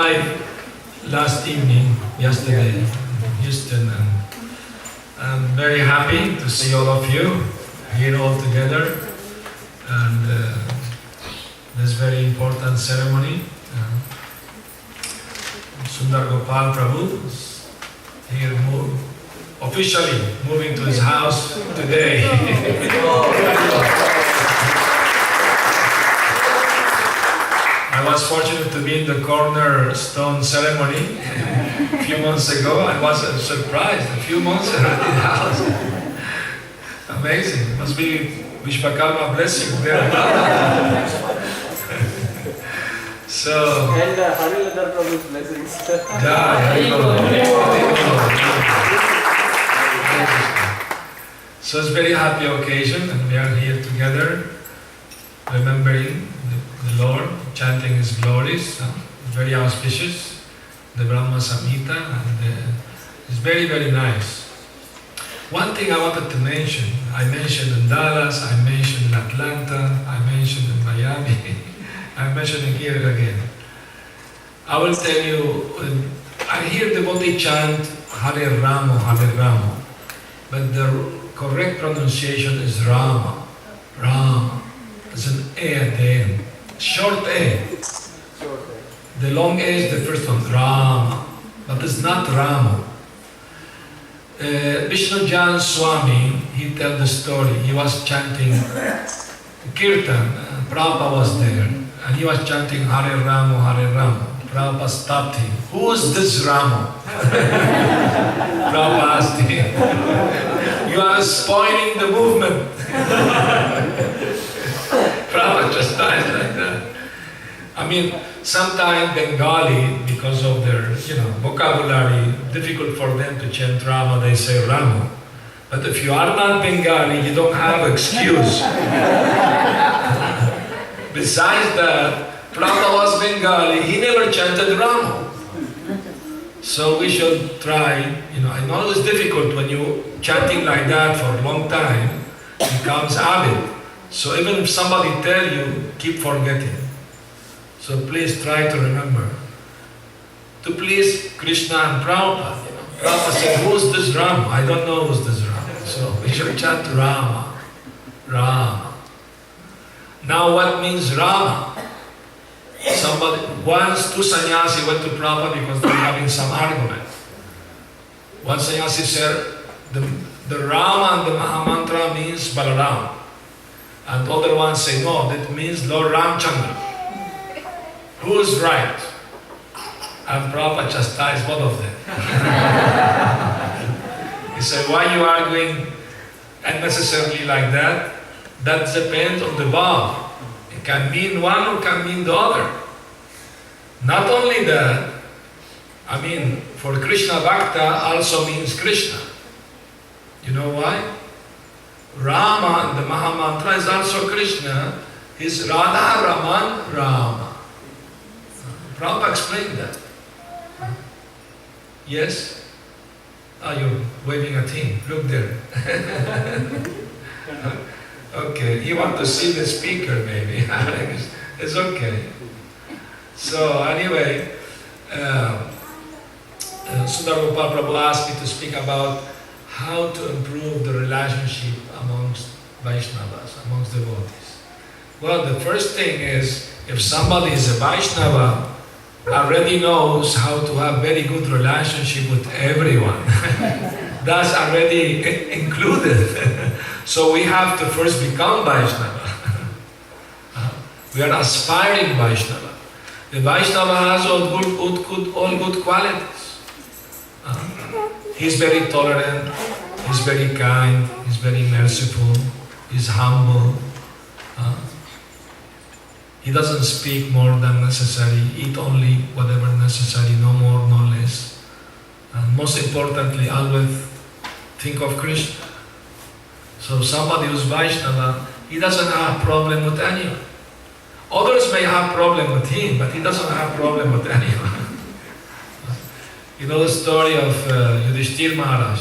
Last evening, yesterday, in Houston, and I'm very happy to see all of you here all together, and this very important ceremony. Sundar Gopal Prabhu is here officially moving to his house today. I was fortunate to be in the cornerstone ceremony a few months ago. I was surprised. A few months already in the house. Amazing. It must be Vishwakarma blessing there. So. And Hari Ladar Prabhu's blessings. So it's a very happy occasion, and we are here together, remembering the Lord, chanting His glories. Very auspicious, the Brahma Samhita, and it's very, very nice. One thing I wanted to mention, I mentioned in Dallas, I mentioned in Atlanta, I mentioned in Miami, I'm mentioning here again. I will tell you, I hear devotee chant Hare Ramo, Hare Ramo, but the correct pronunciation is Rama, Rama. There's an A at the end. Short A. The long A is the first one, Rama, but it's not Rama. Vishnu Jan Swami, he tells the story. He was chanting Kirtan, Prabhupada was there, and he was chanting Hare Ramo, Hare Ramo. Prabhupada stopped him. Who is this Rama? Prabhupada asked him. You are spoiling the movement. Prabhupada just died like that. I mean, sometimes Bengali, because of their, vocabulary, difficult for them to chant Rama, they say Rama. But if you are not Bengali, you don't have excuse. Besides that, Prabhupada was Bengali, he never chanted Rama. So we should try, I know it's difficult when you chanting like that for a long time, it becomes habit. So even if somebody tell you, keep forgetting. So please try to remember. To please Krishna and Prabhupada. Prabhupada said, who's this Rama? I don't know who's this Rama. So we should chant Rama, Rama. Now what means Rama? Once two sannyasi went to Prabhupada because they were having some argument. One sannyasi said, the Rama and the Mahamantra means Balaram. And the other one say, no, that means Lord Ramchandra. Who is right? And Prabhupada chastised both of them. He said, why you arguing unnecessarily like that? That depends on the bhav. It can mean one or can mean the other. Not only that, for Krishna Bhakta also means Krishna. You know why? Rama, the Mahamantra, is also Krishna. He's Radha Raman Rama. Prabhupada explained that. Yes? You're waving at him. Look there. Okay, you want to see the speaker maybe. It's okay. So anyway, Sundar Gopal Prabhu asked me to speak about how to improve the relationship amongst Vaishnavas, amongst devotees. Well, the first thing is, if somebody is a Vaishnava, already knows how to have very good relationship with everyone. That's already included. So we have to first become Vaishnava. We are aspiring Vaishnava. The Vaishnava has all good qualities. He's very tolerant, he's very kind, he's very merciful, he's humble. He doesn't speak more than necessary, eat only whatever necessary, no more, no less. And most importantly, always think of Krishna. So somebody who's Vaishnava, he doesn't have problem with anyone. Others may have problem with him, but he doesn't have problem with anyone. You know the story of Yudhishthir Maharaj.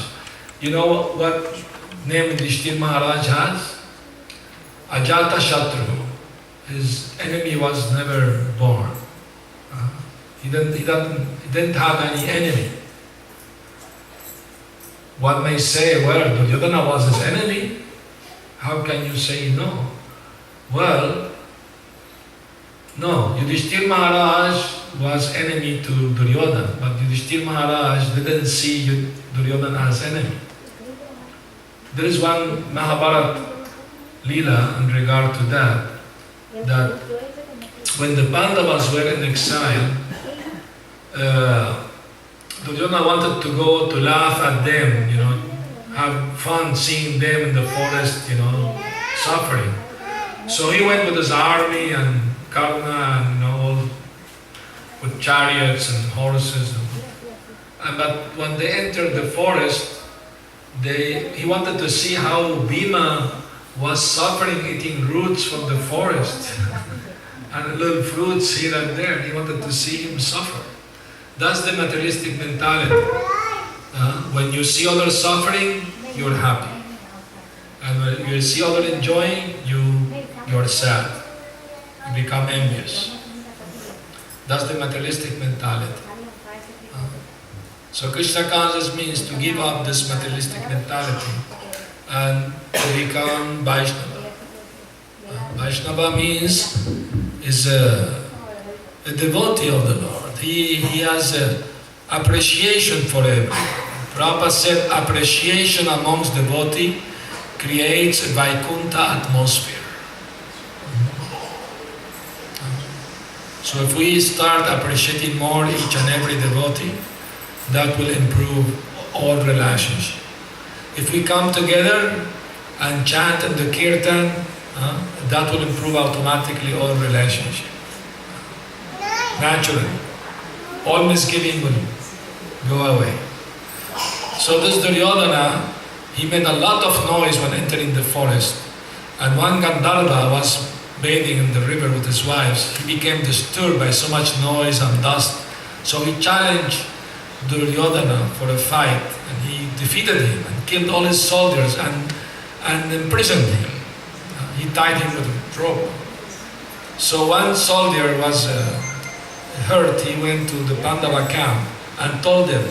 You know what name Yudhishthir Maharaj has? Ajata Shatru. His enemy was never born. He didn't have any enemy. One may say, well, Duryodhana was his enemy. How can you say no? Well, no, Yudhishthira Maharaj was enemy to Duryodhana, but Yudhishthira Maharaj didn't see Duryodhana as enemy. There is one Mahabharata Leela in regard to that when the Pandavas were in exile, Duryodhana wanted to go to laugh at them, have fun seeing them in the forest, suffering. So he went with his army and Karna and all with chariots and horses. But when they entered the forest, he wanted to see how Bhima was suffering eating roots from the forest and little fruits here and there. He wanted to see him suffer. That's the materialistic mentality. When you see others suffering, you're happy. And when you see others enjoying, you're sad. You become envious. That's the materialistic mentality. So Krishna consciousness means to give up this materialistic mentality and to become Vaisnava. Vaisnava means is a devotee of the Lord. He has appreciation for everyone. Prabhupada said appreciation amongst devotees creates a Vaikuntha atmosphere. So if we start appreciating more each and every devotee, that will improve all relationships. If we come together and chant in the kirtan, that will improve automatically all relationships. Naturally. All misgiving will go away. So this Duryodhana, he made a lot of noise when entering the forest. And one Gandharva was bathing in the river with his wives. He became disturbed by so much noise and dust. So he challenged Duryodhana for a fight, and he defeated him and killed all his soldiers and imprisoned him. He tied him with a rope. So one soldier was hurt. He went to the Pandava camp and told them,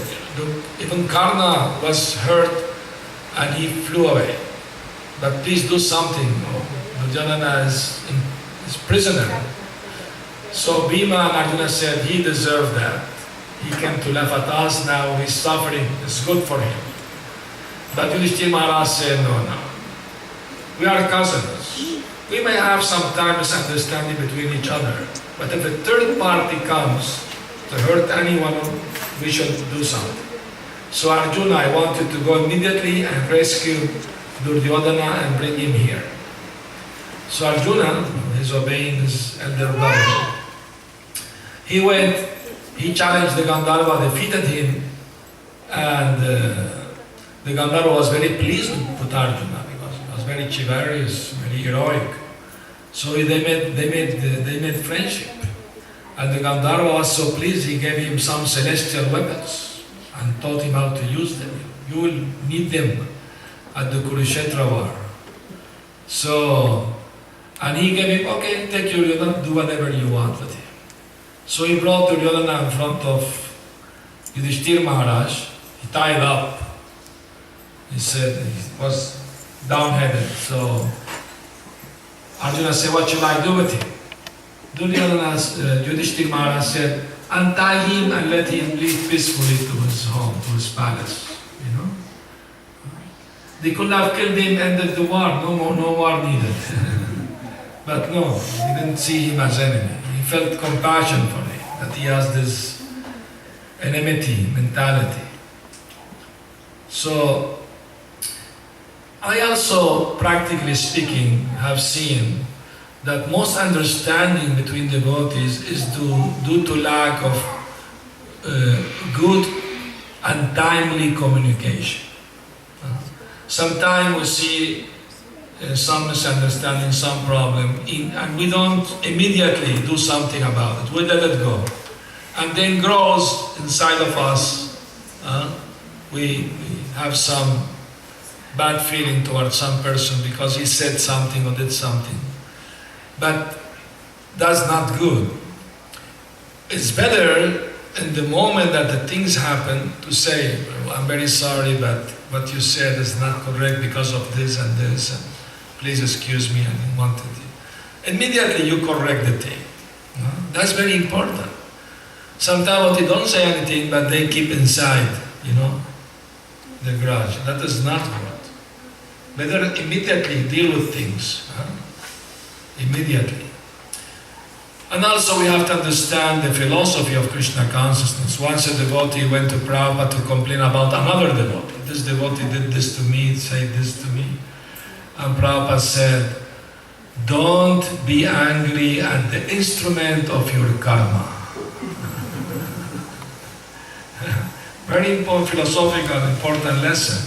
even Karna was hurt and he flew away. But please do something. Duryodhana is prisoner. So Bhima and Arjuna said he deserved that. He came to laugh at us, now he's suffering, it's good for him. But Yudhishthira Maharaj said, no. We are cousins. We may have some time misunderstanding between each other, but if a third party comes to hurt anyone, we should do something. So Arjuna, I want you to go immediately and rescue Duryodhana and bring him here. So Arjuna is obeying his elder brother. He went, he challenged the Gandharva, defeated him, and the Gandharva was very pleased with Arjuna because he was very chivalrous, very heroic. So they made friendship, and the Gandharva was so pleased he gave him some celestial weapons and taught him how to use them. You will need them at the Kurukshetra war. So, and he gave him, okay, take Duryodhana, do whatever you want with him. So he brought Duryodhana in front of Yudhishthira Maharaj. He tied up. He said he was downheaded. So Arjuna said, what should I do with him? Yudhishthira Maharaj said, untie him and let him leave peacefully to his home, to his palace. They could have killed him, ended the war, no war needed. But no, he didn't see him as enemy. He felt compassion for him, that he has this enmity mentality. So, I also, practically speaking, have seen that most understanding between devotees is due to lack of good and timely communication. Sometimes we see some misunderstanding, some problem, and we don't immediately do something about it. We let it go. And then grows inside of us. We have some bad feeling towards some person because he said something or did something. But that's not good. it's better in the moment that the things happen to say, well, I'm very sorry, but what you said is not correct because of this and this, and please excuse me, I didn't want it. Immediately you correct the thing. No? That's very important. Sometimes they don't say anything, but they keep inside, the grudge. That is not good. Better immediately deal with things. Immediately. And also we have to understand the philosophy of Krishna consciousness. Once a devotee went to Prabhupada to complain about another devotee. This devotee did this to me, said this to me. And Prabhupada said, don't be angry at the instrument of your karma. Very important philosophical, important lesson.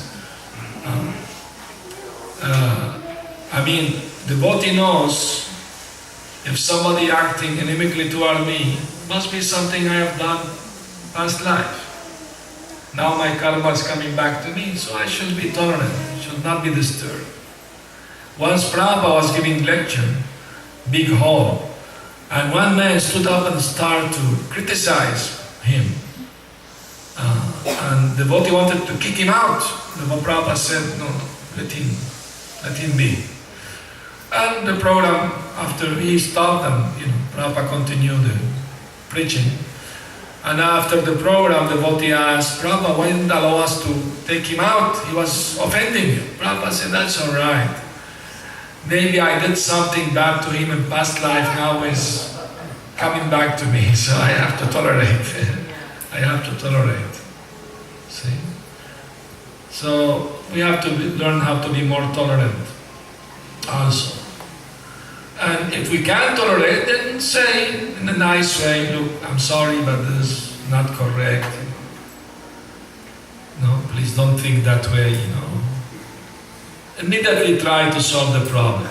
Devotee knows if somebody acting inimically toward me, must be something I have done past life. Now my karma is coming back to me, so I should be tolerant, should not be disturbed. Once Prabhupada was giving lecture, big hall, and one man stood up and started to criticize him. And the devotee wanted to kick him out. The Prabhupada said, no, let him be. And the program, after he stopped and Prabhupada continued the preaching. And after the program, the devotee asked, Prabhupada, why didn't allow us to take him out? He was offending you. Prabhupada said, that's all right. Maybe I did something bad to him in past life, now he's coming back to me, so I have to tolerate. I have to tolerate. See? So we have to learn how to be more tolerant also. And if we can't tolerate, then say in a nice way, look, I'm sorry, but this is not correct. No, please don't think that way, Immediately try to solve the problem.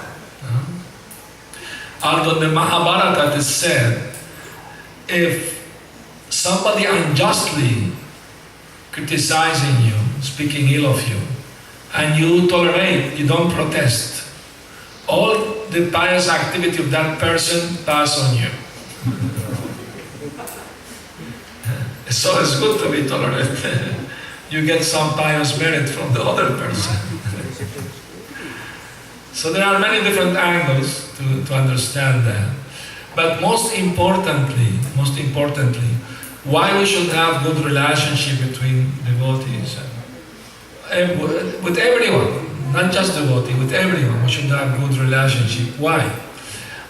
Although the Mahabharata is said, if somebody unjustly criticizing you, speaking ill of you, and you tolerate, you don't protest, all the pious activity of that person pass on you. So it's good to be tolerant. You get some pious merit from the other person. So there are many different angles to understand that. But most importantly, why we should have good relationship between devotees and with everyone, not just devotee, with everyone. We should have good relationship. Why?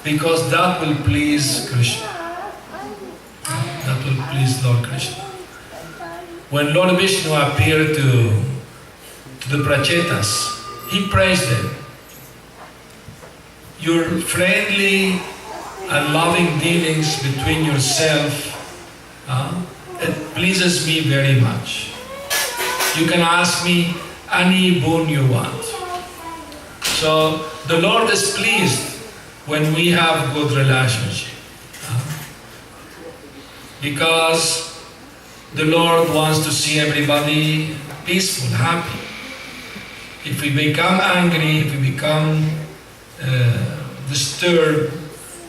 Because that will please Krishna. That will please Lord Krishna. When Lord Vishnu appeared to the Prachetas, he praised them. Your friendly and loving dealings between yourself, it pleases me very much. You can ask me any boon you want. So the Lord is pleased when we have good relationship. Because the Lord wants to see everybody peaceful, happy. If we become angry, if we become disturbed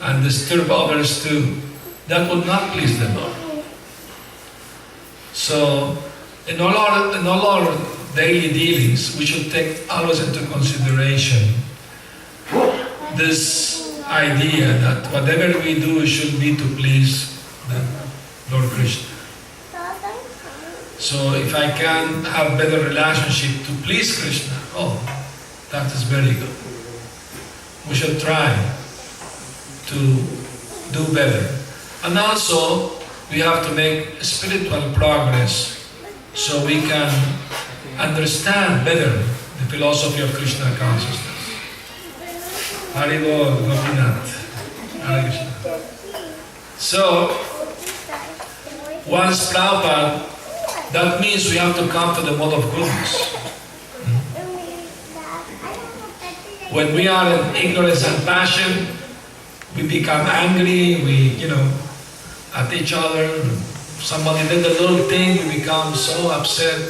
and disturb others too, that would not please the Lord. So in all our daily dealings, we should take always into consideration this idea that whatever we do should be to please the Lord Krishna. So if I can have better relationship to please Krishna, that is very good. We should try to do better. And also, we have to make spiritual progress so we can understand better the philosophy of Krishna consciousness. Haribol, Gopinath, Hare Krishna. So, once Prabhupada, that means we have to come to the mode of goodness. When we are in ignorance and passion, we become angry, at each other. Somebody did a little thing, we become so upset.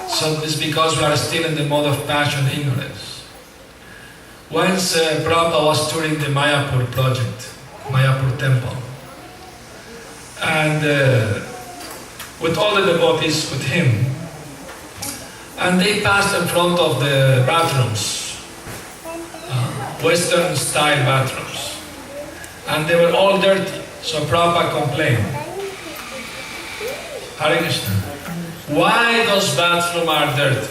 So it's because we are still in the mode of passion and ignorance. Once Prabhupada was touring the Mayapur project, Mayapur temple, and with all the devotees with him. And they passed in front of the bathrooms, Western style bathrooms. And they were all dirty, so Prabhupada complained. Hare Krishna. Why those bathrooms are dirty?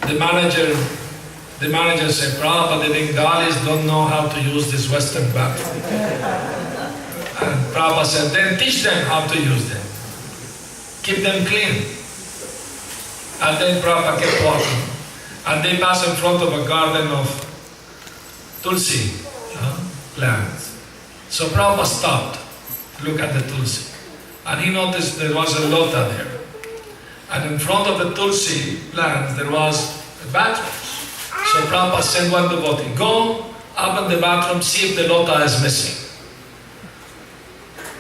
The manager said, Prabhupada, the Bengalis don't know how to use this Western bathroom. And Prabhupada said, then teach them how to use them. Keep them clean. And then Prabhupada kept walking. And they passed in front of a garden of Tulsi plants. So Prabhupada stopped to look at the Tulsi. And he noticed there was a lota there. And in front of the Tulsi plants there was a bathroom. So Prabhupada sent one devotee, go up in the bathroom, see if the lota is missing.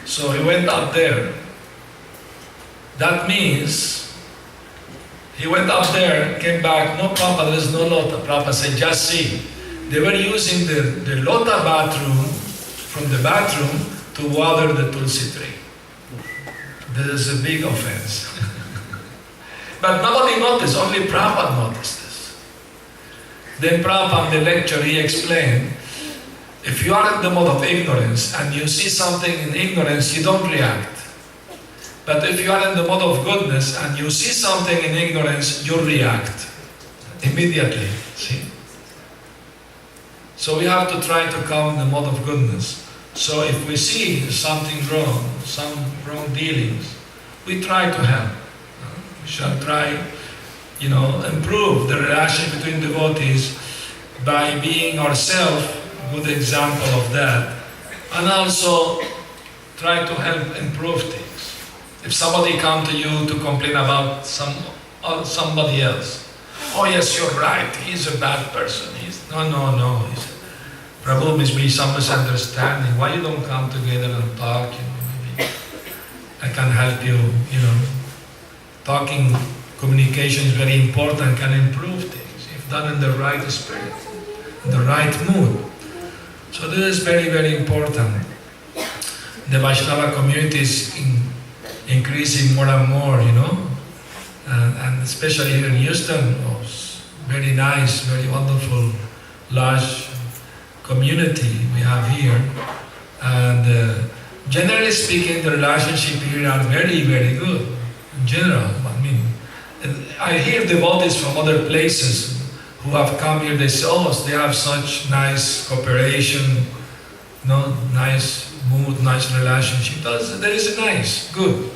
So he went up there. That means he went up there, came back, no Prabhupada, there is no lota. Prabhupada said, just see. They were using the lota bathroom from the bathroom to water the Tulsi tree. This is a big offense. But nobody noticed, only Prabhupada noticed this. Then Prabhupada in the lecture, he explained, if you are in the mode of ignorance and you see something in ignorance, you don't react. But if you are in the mode of goodness and you see something in ignorance, you react immediately. See? So we have to try to come in the mode of goodness. So if we see something wrong, some wrong dealings, we try to help. We shall try, improve the relation between devotees by being ourselves a good example of that, and also try to help improve things. If somebody comes to you to complain about somebody else, oh yes, you're right, he's a bad person. No. He said, Prabhu, must be some misunderstanding. Why you don't come together and talk? Maybe I can help you. Talking, communication is very important, can improve things if done in the right spirit, in the right mood. So this is very, very important. The Vaisnava community is increasing more and more, and especially here in Houston, very nice, very wonderful, large community we have here. And generally speaking, the relationship here are very, very good. In general, I hear devotees from other places who have come here, they say, oh, they have such nice cooperation, nice mood, nice relationship. There is nice, good.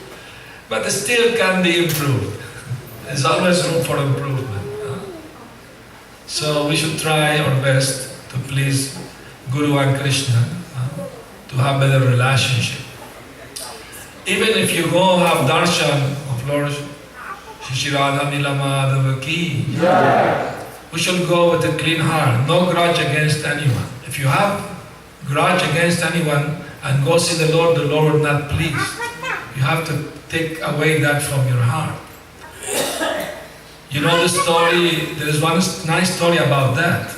But it still can be improved. There's always room for improvement. So we should try our best to please Guru and Krishna, to have better relationship. Even if you go have darshan of Lord Shri Radha Nila Madhava ki, we should go with a clean heart, no grudge against anyone. If you have grudge against anyone and go see the Lord will not please. You have to take away that from your heart. You know the story, there is one nice story about that.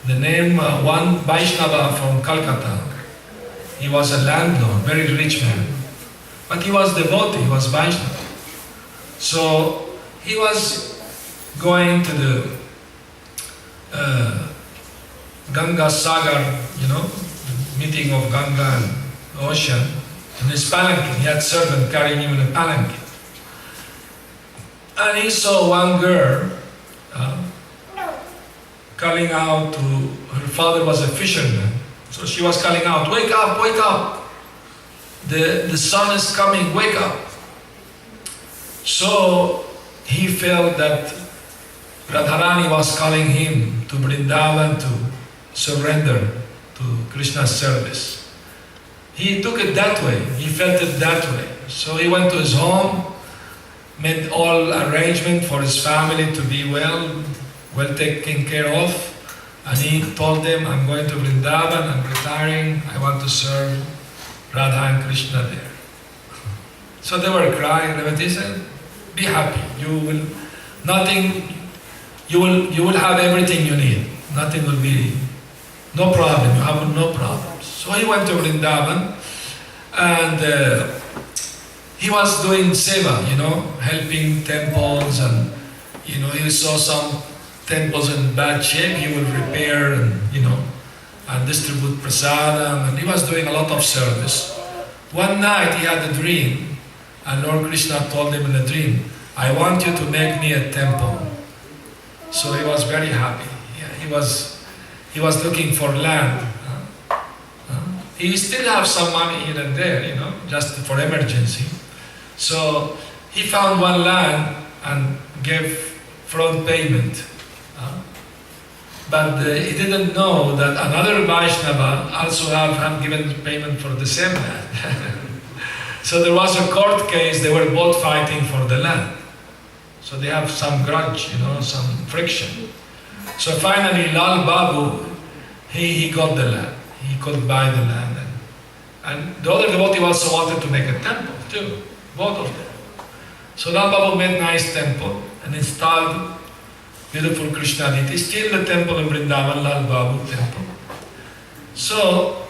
The name, one Vaisnava from Calcutta. He was a landlord, very rich man. But he was devotee, he was Vaishnava. So he was going to the Ganga Sagar, meeting of Ganga and the ocean, in his palanquin. He had servant carrying him in a palanquin. And he saw one girl calling out to, her father was a fisherman. So she was calling out, wake up, wake up. The sun is coming, wake up. So he felt that Radharani was calling him to Vrindavan to surrender to Krishna's service. He took it that way, he felt it that way. So he went to his home, made all arrangement for his family to be well taken care of, and he told them, I'm going to Vrindavan, I'm retiring, I want to serve Radha and Krishna there. So they were crying, and he said, be happy, you will have everything you need. Nothing will be, no problem, you have no problems. So he went to Vrindavan, And he was doing seva, helping temples, and he saw some temples in bad shape, he would repair and distribute prasadam, and he was doing a lot of service. One night he had a dream, and Lord Krishna told him in a dream, I want you to make me a temple. So he was very happy. Yeah, he was looking for land. He still have some money here and there, just for emergency. So he found one land and gave front payment. But he didn't know that another Vaisnava also have given payment for the same land. So there was a court case, they were both fighting for the land. So they have some grudge, some friction. So finally Lal Babu, he got the land. He could buy the land. And the other devotee also wanted to make a temple too, both of them. So Lal Babu made a nice temple and installed beautiful Krishna deity. Still the temple in Vrindavan, Lal Babu temple. So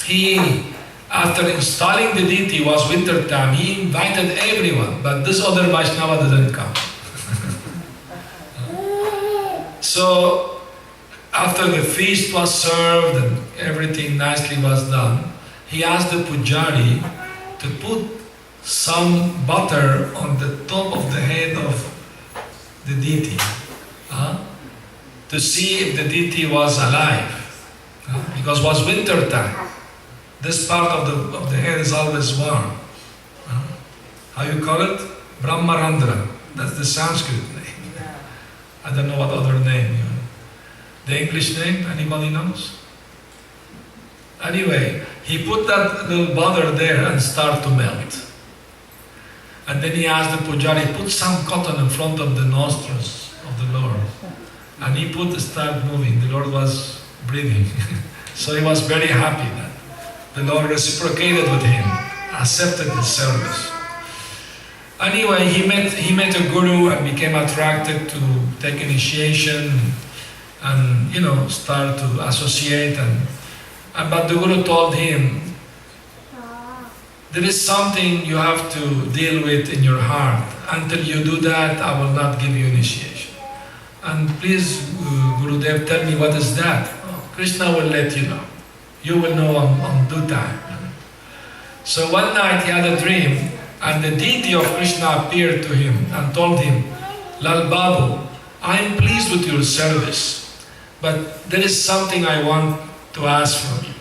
he, after installing the deity, was winter time, he invited everyone, but this other Vaishnava didn't come. So after the feast was served and everything nicely was done, he asked the pujari to put some butter on the top of the head of the deity, to see if the deity was alive, because it was winter time. This part of the head is always warm. How you call it? Brahmarandra. That's the Sanskrit name. I don't know what other name. The English name, anybody knows? Anyway, he put that little butter there and started to melt. And then he asked the pujari, put some cotton in front of the nostrils of the Lord. And he started moving. The Lord was breathing. So he was very happy that the Lord reciprocated with him, accepted his service. Anyway, he met a guru and became attracted to take initiation and start to associate. But the guru told him, there is something you have to deal with in your heart. Until you do that, I will not give you initiation. And please, Gurudev, tell me what is that? Oh, Krishna will let you know. You will know on due time. So one night he had a dream, and the deity of Krishna appeared to him and told him, Lal Babu, I am pleased with your service, but there is something I want to ask from you.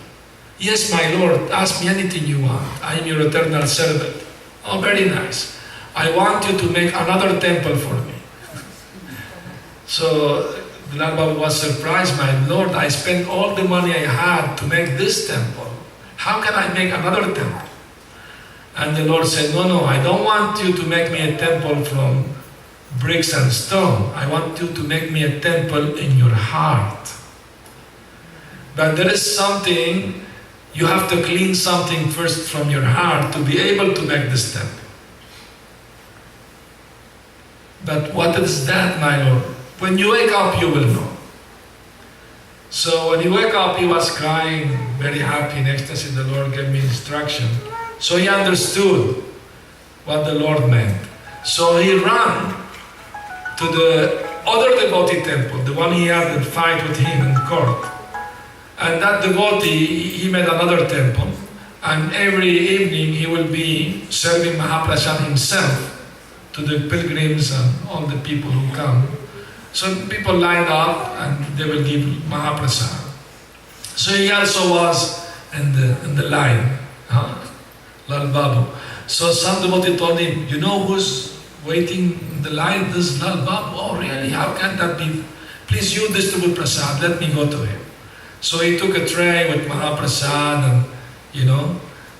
Yes, my Lord, ask me anything you want. I am your eternal servant. Oh, very nice. I want you to make another temple for me. So Lal Babu was surprised, my Lord, I spent all the money I had to make this temple. How can I make another temple? And the Lord said, no, I don't want you to make me a temple from bricks and stone. I want you to make me a temple in your heart. But there is something, you have to clean something first from your heart to be able to make this temple. But what is that, my Lord? When you wake up, you will know. So when he woke up, he was crying, very happy, in ecstasy. The Lord gave me instruction. So he understood what the Lord meant. So he ran to the other devotee temple, the one he had a fight with him in court. And that devotee, he made another temple. And every evening he will be serving Mahaprasad himself to the pilgrims and all the people who come. So people line up and they will give Mahaprasad. So he also was in the line, Lal Babu. So some devotee told him, you know who's waiting in the line? This is Lal Babu. Oh really? How can that be? Please you distribute prasad, let me go to him. So he took a tray with Mahaprasad and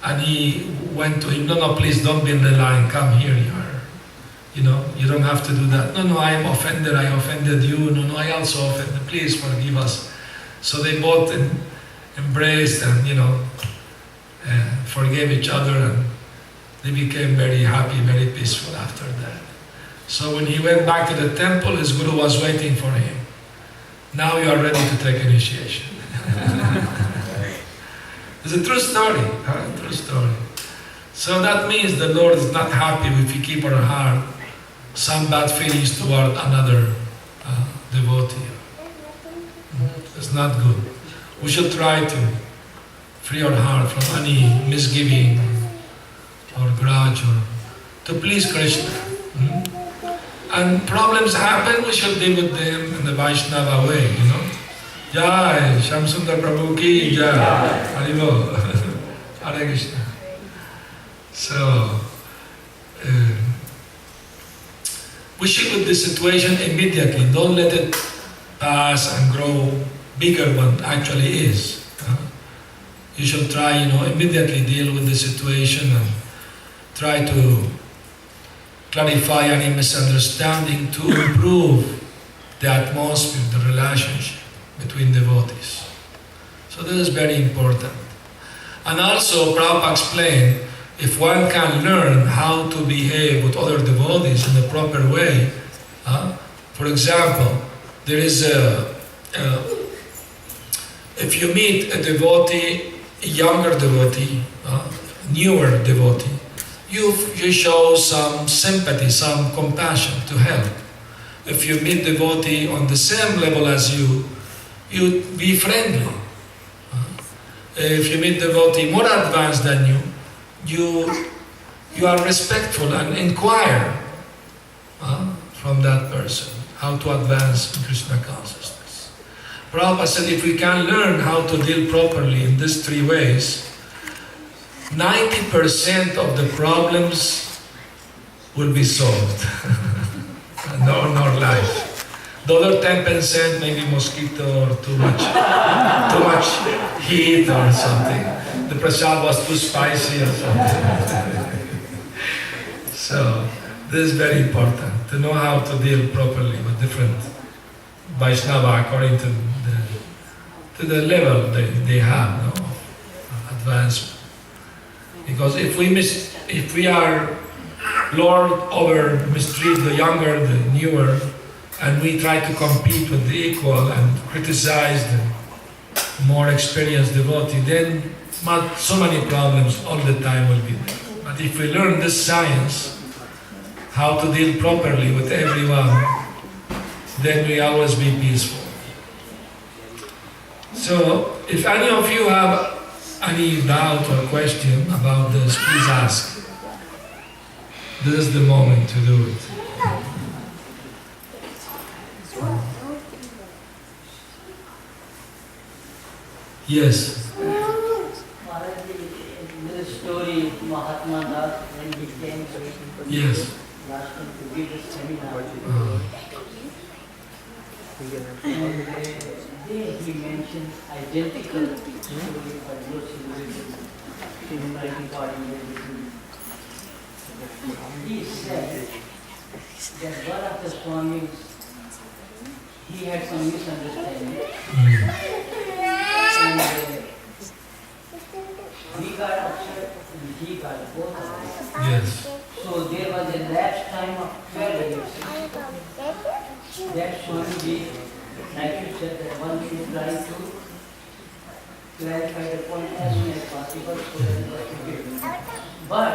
and he went to him, no, please don't be in the line, come here, you don't have to do that. No, I am offended, I offended you. No, I also offended, please forgive us. So they both embraced and, forgave each other, and they became very happy, very peaceful after that. So when he went back to the temple, his guru was waiting for him. Now you are ready to take initiation. It's a true story, true story. So that means the Lord is not happy if we keep our heart some bad feelings toward another devotee. It's not good. We should try to free our heart from any misgiving or grudge or to please Krishna. And problems happen, we should deal with them in the Vaisnava way, you know. Jai, Shyam Sundar Prabhu ki Jai, Haribol, Hare Krishna. So, we should with the situation immediately, don't let it pass and grow bigger than actually is. You should try, immediately deal with the situation and try to clarify any misunderstanding to improve the atmosphere, the relationship between devotees. So this is very important. And also, Prabhupada explained, if one can learn how to behave with other devotees in the proper way, for example, there is if you meet a devotee, a younger devotee, newer devotee, you show some sympathy, some compassion to help. If you meet devotee on the same level as you be friendly. If you meet devotee more advanced than you are respectful and inquire from that person how to advance in Krishna consciousness. Prabhupada said if we can learn how to deal properly in these three ways, 90% of the problems will be solved in our life. The other 10% maybe mosquito or too much heat or something. The prasad was too spicy or something. So this is very important, to know how to deal properly with different Vaisnava according to the level they have, advancement. Because if we are Lord over mistreat the younger, the newer, and we try to compete with the equal and criticize the more experienced devotee, then so many problems all the time will be there. But if we learn this science, how to deal properly with everyone, then we always be peaceful. So, if any of you have any doubt or question about this, please ask. This is the moment to do it. Yes. The story Mahatma Das when he came to Yes. last time to give a seminar. And there he mentioned identical story but no similarities in writing party. He said that one of the Swamis, he had some misunderstanding. And we got upset and he got both of us. Yes. So there was a lapse time of 12 years. That Swamiji, like you said, that one should try to clarify the point as soon as possible so that it was forgiven. But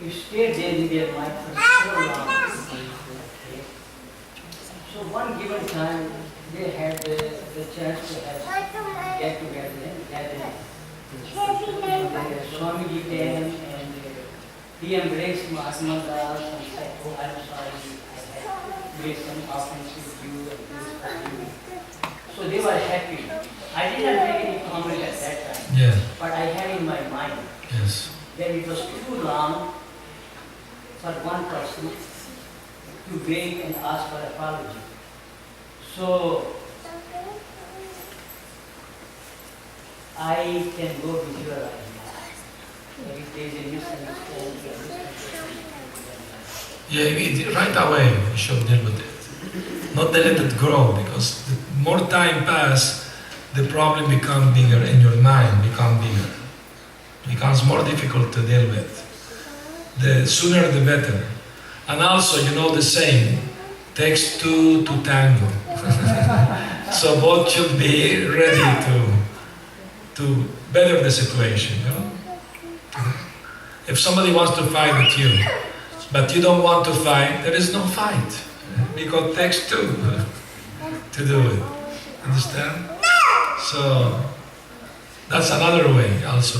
it stayed there in their mind for so long. So one given time, they had the chance to get together and gather. Swamiji came and he embraced Mahatma Das and said, "Oh, I'm sorry, I had made some offense with you and this." So they were happy. I didn't make any comment at that time, but I had in my mind that it was too long for one person to beg and ask for apology. So I can go visualize now. If there is a misunderstanding. Right away you should deal with it. Not let it grow, because the more time pass, the problem becomes bigger in your mind, becomes more difficult to deal with. The sooner the better. And also, the saying, takes two to tango. So both should be ready to better the situation. If somebody wants to fight with you, but you don't want to fight, there is no fight. Because it takes two to do it. Understand? So, that's another way also.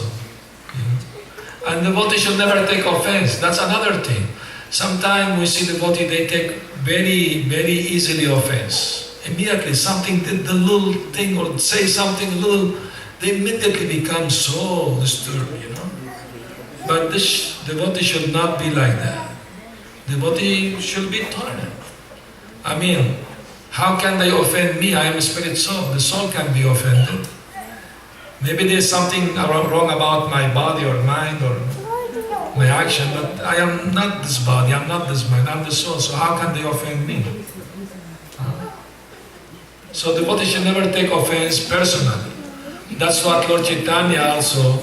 And devotee should never take offense. That's another thing. Sometimes we see devotee, they take very, very easily offense. Immediately, something, the little thing, or say something little, they immediately become so disturbed, But this devotee should not be like that. Devotee should be tolerant. I mean, how can they offend me? I am a spirit soul. The soul can be offended. Maybe there's something wrong about my body or mind or my action, but I am not this body, I'm not this mind, I'm the soul, so how can they offend me? So devotee should never take offense personally. That's what Lord Chaitanya also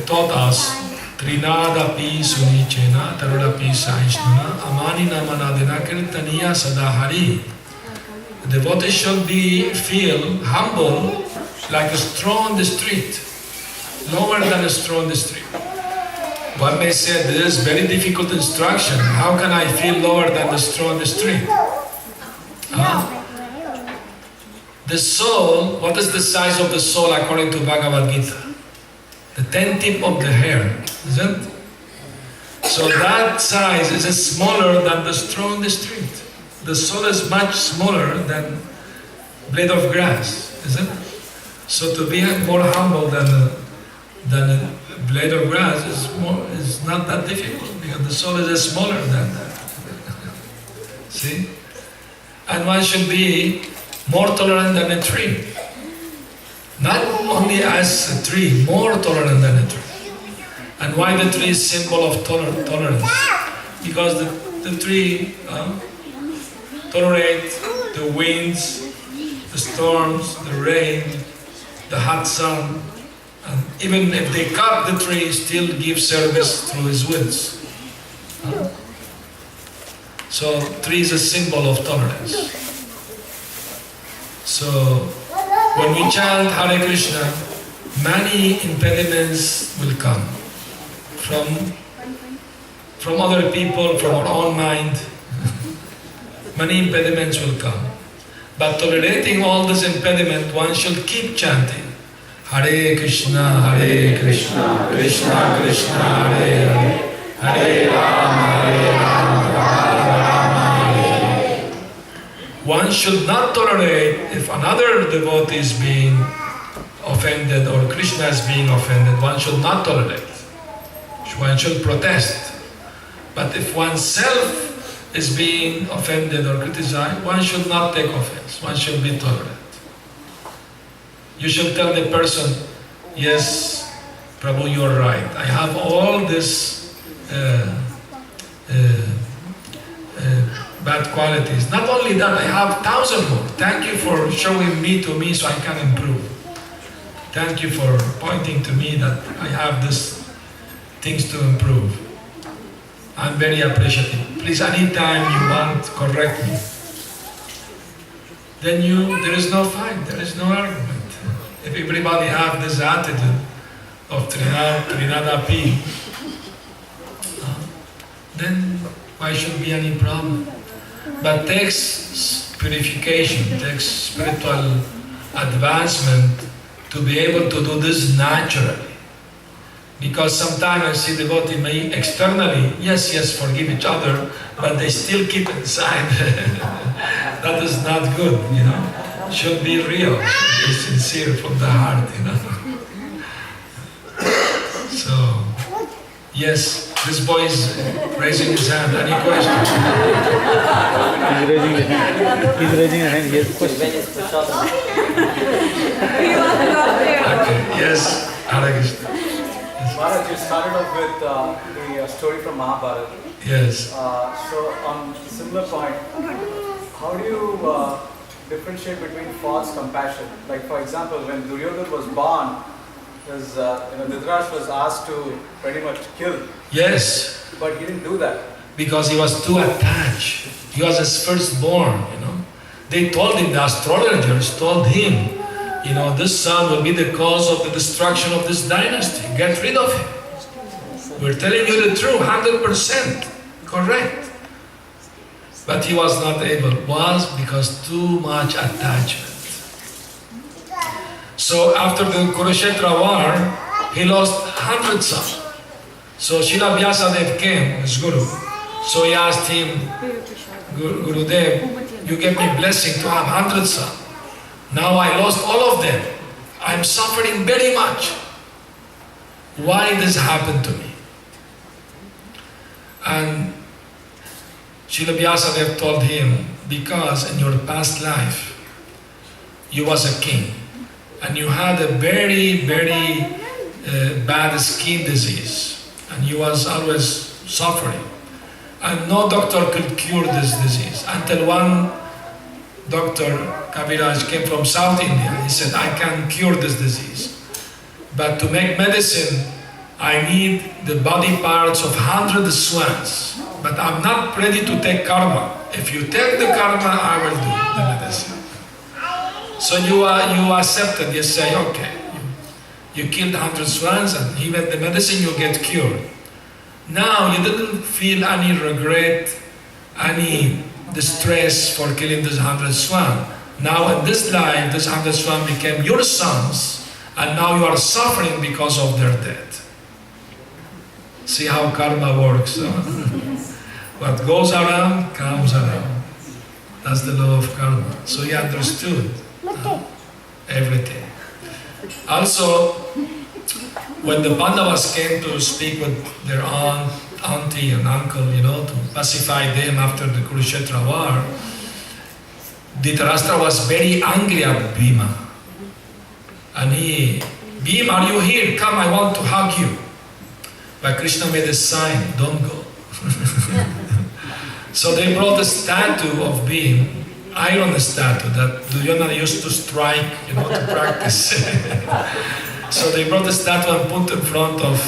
taught us. Trinada pi sunichena taruda pi saishnuna amanina manadena kirtaniya sadahari. The devotee should feel humble like a straw on the street, lower than a straw on the street. One may say, this is very difficult instruction. How can I feel lower than the straw on the street? The soul, what is the size of the soul according to Bhagavad Gita? The 10th tip of the hair, isn't it? So that size is smaller than the straw on the street. The soul is much smaller than blade of grass, isn't it? So to be more humble than a blade of grass is not that difficult, because the soul is smaller than that. See? And one should be more tolerant than a tree. Not only as a tree, more tolerant than a tree. And why the tree is symbol of tolerance? Because the tree tolerates the winds, the storms, the rain, the hot sun, and even if they cut the tree, still give service through his winds. So tree is a symbol of tolerance. So when we chant Hare Krishna, many impediments will come from other people, from our own mind. Many impediments will come. But tolerating all this impediment, one should keep chanting. Hare Krishna, Krishna Krishna, Hare Hare, Hare Rama, Rama, Hare. One should not tolerate if another devotee is being offended or Krishna is being offended. One should not tolerate. One should protest. But if oneself is being offended or criticized, one should not take offense. One should be tolerant. You should tell the person, yes, Prabhu, you are right. I have all this bad qualities. Not only that, I have 1,000 more. Thank you for showing me to me so I can improve. Thank you for pointing to me that I have these things to improve. I'm very appreciative. Please, anytime you want, correct me. Then there is no fight, there is no argument. If everybody have this attitude of Trinada Pi, then why should be any problem? But takes purification, takes spiritual advancement to be able to do this naturally. Because sometimes I see devotee may externally, yes, forgive each other, but they still keep inside. That is not good, Should be real, should be sincere from the heart, So, yes, this boy is raising his hand. Any question? He's raising his hand. He's raising his hand. He has a question. Okay, yes, Hare Krishna. Maharaj, you started off with the story from Mahabharata. Yes. So on a similar point, how do you differentiate between false compassion? Like for example, when Duryodhana was born, Dhritarashtra was asked to pretty much kill. Yes. But he didn't do that. Because he was too attached. He was his firstborn, They told him, the astrologers told him, this son will be the cause of the destruction of this dynasty. Get rid of him. We're telling you the truth, 100% correct. But he was not able. Was because too much attachment. So after the Kurukshetra war, he lost 100 sons. So Srila Vyasadeva came as Guru. So he asked him, Gurudev, you gave me blessing to have 100 sons. Now I lost all of them. I'm suffering very much. Why this happened to me? And Srila Vyasadeva told him, because in your past life, you was a king. And you had a very, very bad skin disease. And you was always suffering. And no doctor could cure this disease. Until one doctor, Kaviraj, came from South India. He said, I can cure this disease. But to make medicine, I need the body parts of 100 swans. But I'm not ready to take karma. If you take the karma, I will do the medicine. So you accepted, you say, okay, you killed 100 swans and he made the medicine, you get cured. Now you didn't feel any regret, any distress for killing this 100 swan. Now in this life, this 100 swan became your sons, and now you are suffering because of their death. See how karma works. What goes around, comes around. That's the law of karma. So he understood everything. Also, when the Pandavas came to speak with their auntie and uncle, to pacify them after the Kurukshetra war, Dhritarashtra was very angry at Bhima. And Bhima, are you here? Come, I want to hug you. But Krishna made a sign, don't go. So they brought a statue of Bhima, iron statue that Duryodhana used to strike, to practice. So they brought the statue and put in front of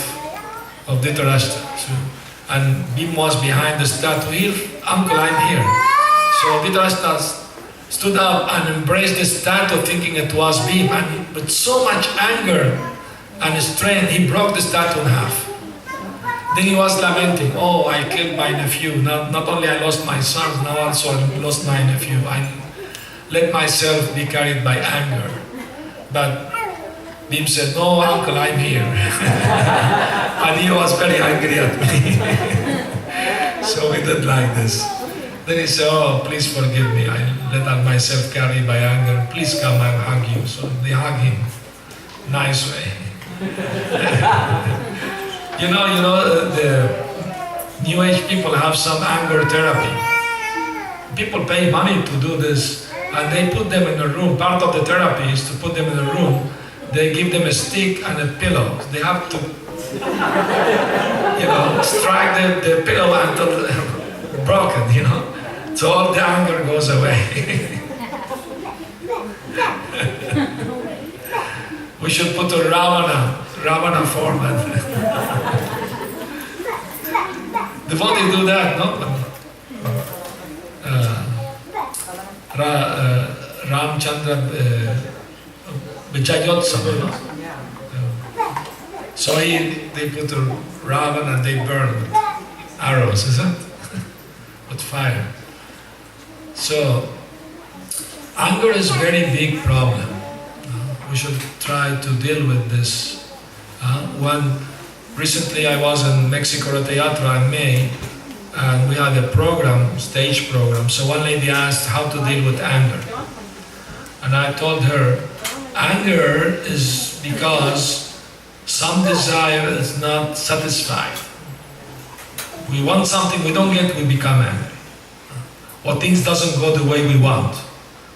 Dhritarashtra. And Bhima was behind the statue. Here, uncle, I'm here. So Dhritarashtra stood up and embraced the statue thinking it was Bhima. And with so much anger and strength, he broke the statue in half. Then he was lamenting, oh, I killed my nephew. Not only I lost my sons, now also I lost my nephew. I let myself be carried by anger. But Bhima said, no, uncle, I'm here. And he was very angry at me. So he did like this. Then he said, oh, please forgive me. I let myself carry by anger. Please come, I'll hug you. So they hug him. Nice way. The New Age people have some anger therapy. People pay money to do this, and they put them in a room. Part of the therapy is to put them in a room. They give them a stick and a pillow. They have to, strike the pillow until broken, So all the anger goes away. We should put a Ravana format. Devotees do that, no? Ramchandra Vijayotsav, So they put a Ravana and they burn with arrows, is it? With fire. So, anger is a very big problem. We should try to deal with this. Recently I was in Mexico Rata Yatra in May, and we had a program, stage program. So one lady asked how to deal with anger. And I told her, anger is because some desire is not satisfied. We want something we don't get, we become angry. Or things doesn't go the way we want,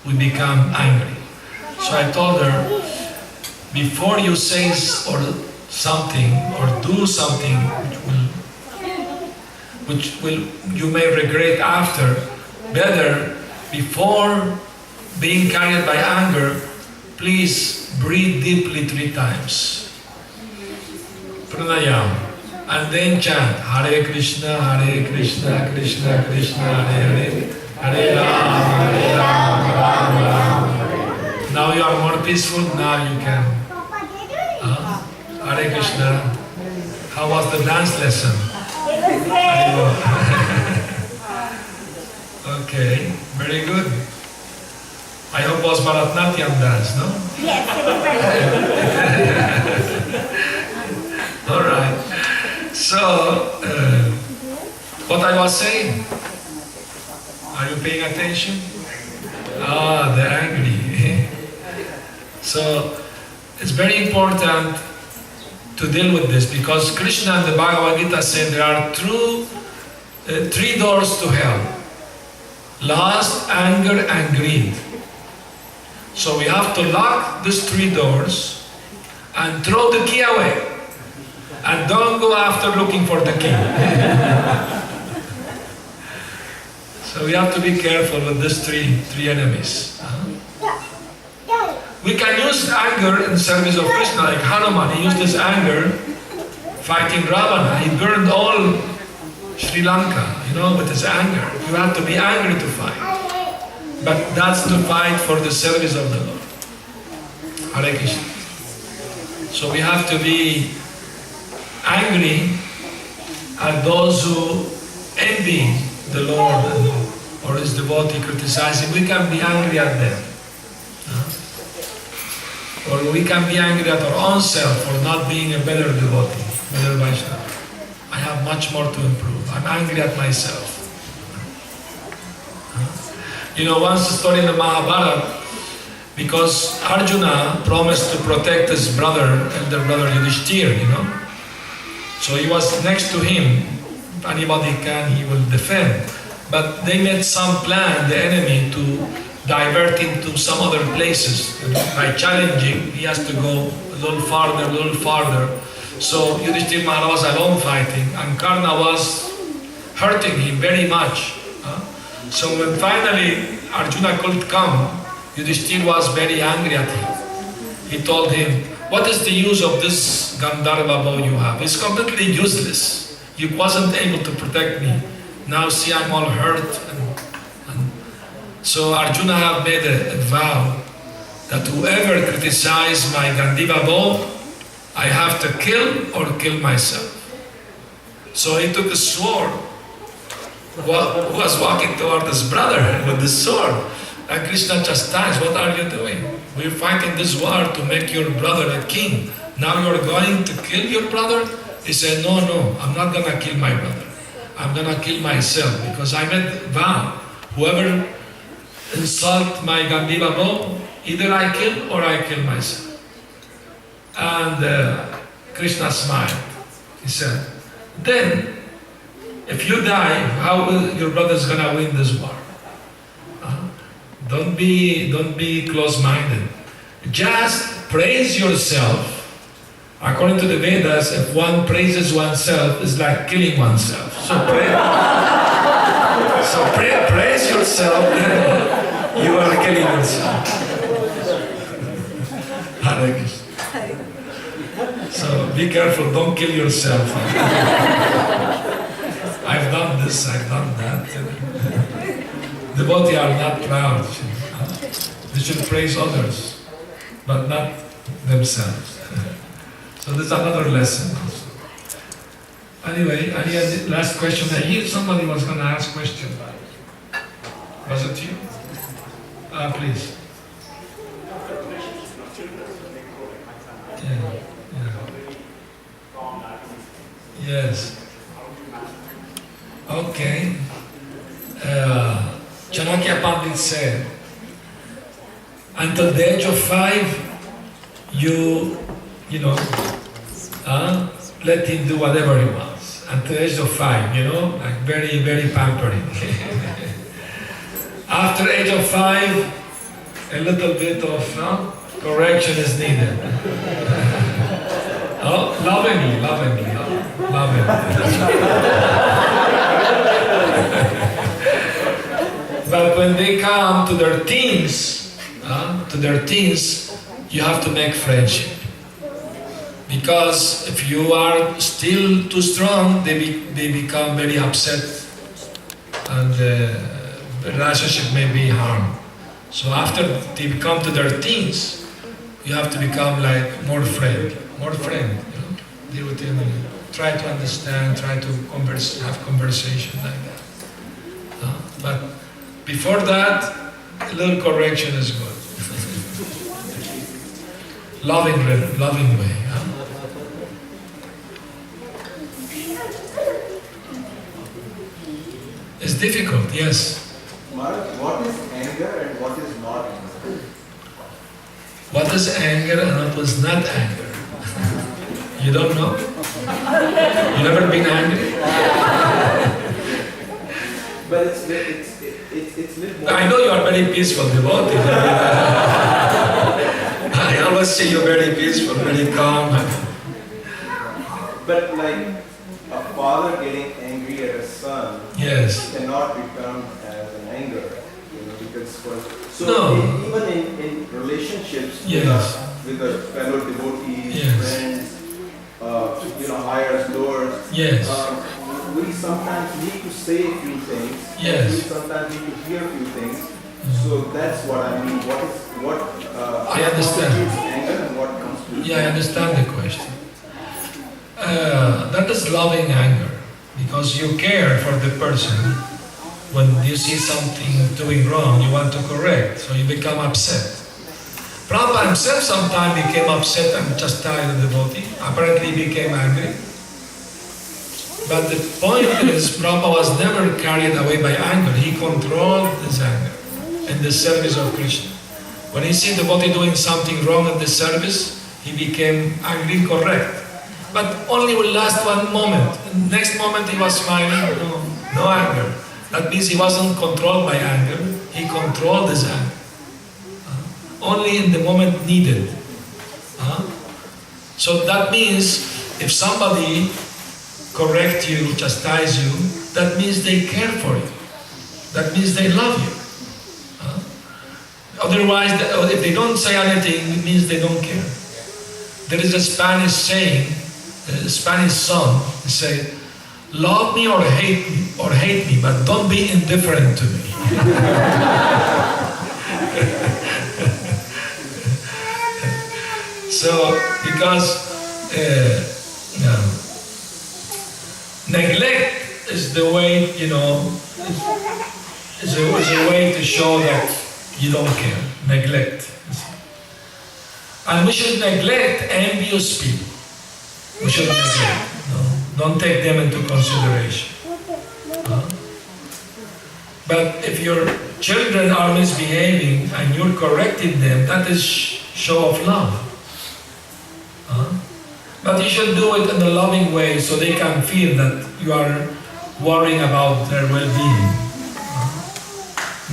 we become angry. So I told her, before you say or something or do something which you may regret after, better before being carried by anger, please breathe deeply 3 times. Pranayam. And then chant Hare Krishna, Krishna Krishna, Hare Hare, Hare Rama, Rama Rama. Now you are more peaceful, now you can Hare Krishna, How was the dance lesson? Okay, very good. I hope it was Bharatnatyam dance, no? Yes, it is. All right. So, what I was saying? Are you paying attention? Ah, they're angry. So, it's very important to deal with this because Krishna and the Bhagavad Gita said there are three doors to hell: lust, anger, and greed. So we have to lock these three doors and throw the key away, and don't go after looking for the key. So we have to be careful with these three enemies. We can use anger in service of Krishna, like Hanuman. He used his anger fighting Ravana. He burned all Sri Lanka, with his anger. You have to be angry to fight. But that's to fight for the service of the Lord. Hare Krishna. So we have to be angry at those who envy the Lord or his devotee, criticizing. We can be angry at them. Or we can be angry at our own self for not being a better devotee, better Vaishnava. I have much more to improve. I'm angry at myself. Once a story in the Mahabharata, because Arjuna promised to protect his elder brother Yudhishthir, So he was next to him. If anybody can, he will defend. But they made some plan, the enemy, to divert him to some other places. By challenging, he has to go a little farther. So Yudhishthir Maharaj was alone fighting, and Karna was hurting him very much. So when finally Arjuna could come, Yudhishthir was very angry at him. He told him, "What is the use of this Gandharva bow you have? It's completely useless. You wasn't able to protect me. Now see, I'm all hurt." So Arjuna have made a vow that whoever criticizes my Gandiva bow, I have to kill or kill myself. So he took a sword, was walking toward his brother with the sword. And Krishna chastised, "What are you doing? We're fighting this war to make your brother a king. Now you're going to kill your brother?" He said, No, I'm not going to kill my brother. I'm going to kill myself because I made a vow. Whoever insult my Gandiva bow, either I kill or I kill myself. And Krishna smiled. He said, "Then, if you die, how will your brother's gonna win this war? Don't be close-minded. Just praise yourself. According to the Vedas, if one praises oneself, it's like killing oneself. So praise yourself, then you are killing yourself." Hare Krishna. So be careful, don't kill yourself. I've done this, I've done that. Devotees are not proud. They should praise others, but not themselves. So this is another lesson. Anyway, any last question? I hear somebody was going to ask a question. Was it you? Please. Yeah. Yes. Okay. Chanakya Pandit said, until the age of 5, let him do whatever he wants. Until the age of 5, like very, very pampering. After age of 5, a little bit of correction is needed. Lovingly. But when they come to their teens, you have to make friendship. Because if you are still too strong, they become very upset, and the relationship may be harmed. So after they come to their teens, you have to become like more friend, deal with them try to understand, try to have conversation like that. But before that, a little correction is good. loving way. It's difficult, yes. Maharaj, what is anger and what is not anger? What is anger and what is not anger? You don't know? You never been angry? But it's little more. I know you are very peaceful devotee. I always see you very peaceful, very calm. But like a father getting angry at a son Yes. cannot be termed as an anger, because No. even in relationships Yes. with the fellow devotees, Yes. friends, higher lowers, Yes. we sometimes need to say a few things. Yes. We sometimes need to hear a few things. So that's what I mean. What I understand. constitutes anger and what comes to Yeah, I understand the question. That is loving anger, because you care for the person. When you see something doing wrong, you want to correct, so you become upset. Prabhupada himself sometimes became upset and chastised the devotee. Apparently he became angry. But the point is, Prabhupada was never carried away by anger. He controlled his anger in the service of Krishna. When he see the devotee doing something wrong in the service, he became angry, correct. But only will last one moment. Next moment he was smiling, no anger. That means he wasn't controlled by anger. He controlled his anger. Only in the moment needed. So that means if somebody correct you, chastise you, that means they care for you. That means they love you. Otherwise, if they don't say anything, it means they don't care. There is a Spanish saying, a Spanish song, they say, love me or hate me, but don't be indifferent to me. So, because neglect is the way, is a way to show that you don't care. Neglect. And we should neglect envious people. We should neglect. Don't take them into consideration. But if your children are misbehaving and you're correcting them, that is show of love. But you should do it in a loving way so they can feel that you are worrying about their well-being.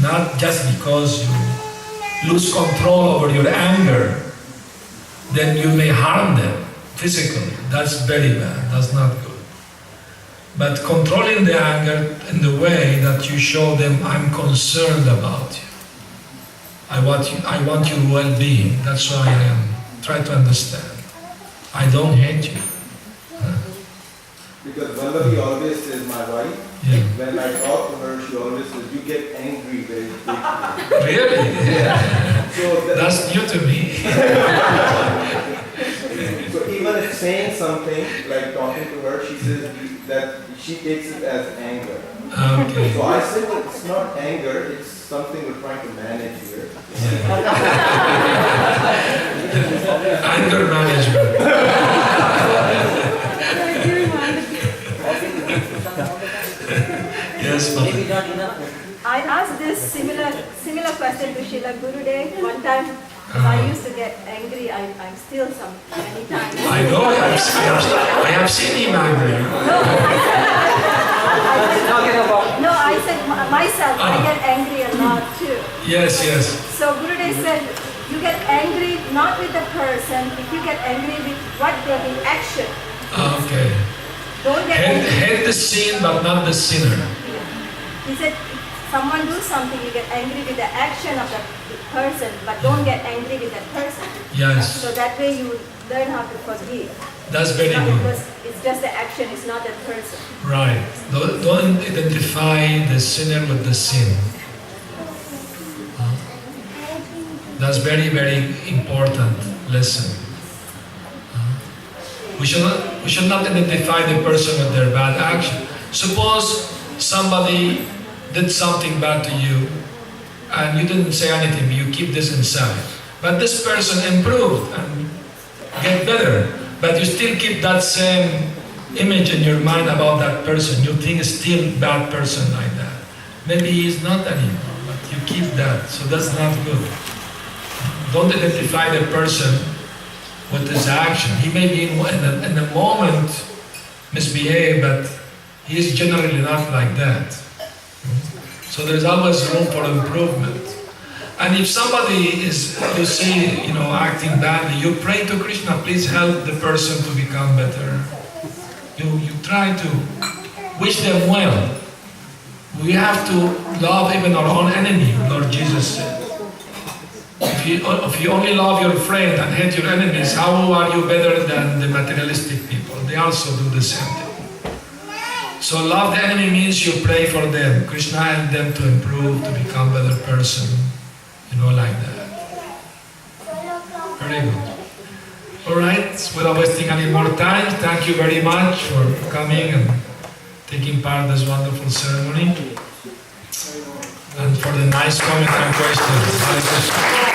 Not just because you lose control over your anger, then you may harm them physically. That's very bad, that's not good. But controlling the anger in the way that you show them, I'm concerned about you. I want your well-being. That's why I am. Try to understand. I don't hate you. Because Vallavi always says, my wife, Yeah. when I talk to her, she always says, you get angry very quickly. Really? So That's new to me. So even if saying something, like talking to her, she says that she takes it as anger. Okay. So I said that it's not anger, it's something we're trying to manage here. Anger management. Yes, Maybe Mother. not enough. I asked this similar question to Srila Gurudev one time. If I used to get angry, I'm still many times. I know, I have seen him angry. No, I said myself, I get angry a lot too. Yes, yes. So Gurudev said, you get angry not with the person, if you get angry with what the action. Okay. Don't get angry. Hate the sin, but not the sinner. He said, someone do something, you get angry with the action of the person, but don't get angry with that person. Yes. So that way you learn how to forgive. That's very Not good. because it's just the action, it's not that person. Right. Don't identify the sinner with the sin. That's very, very important lesson. We should not identify the person with their bad action. Suppose somebody did something bad to you and you didn't say anything, but you keep this inside. But this person improved and get better, but you still keep that same image in your mind about that person. You think it's still a bad person like that. Maybe he's not anymore, but you keep that, so that's not good. Don't identify the person with his action. He may be in the moment misbehave, but he is generally not like that. So there's always room for improvement. And if somebody is, you see, acting badly, you pray to Krishna, please help the person to become better. You try to wish them well. We have to love even our own enemy, Lord Jesus said. If you only love your friend and hate your enemies, how are you better than the materialistic people? They also do the same thing. So love the enemy means you pray for them. Krishna help them to improve, to become a better person. Like that. Very good. Alright, without wasting any more time, thank you very much for coming and taking part in this wonderful ceremony. And for the nice comment and questions.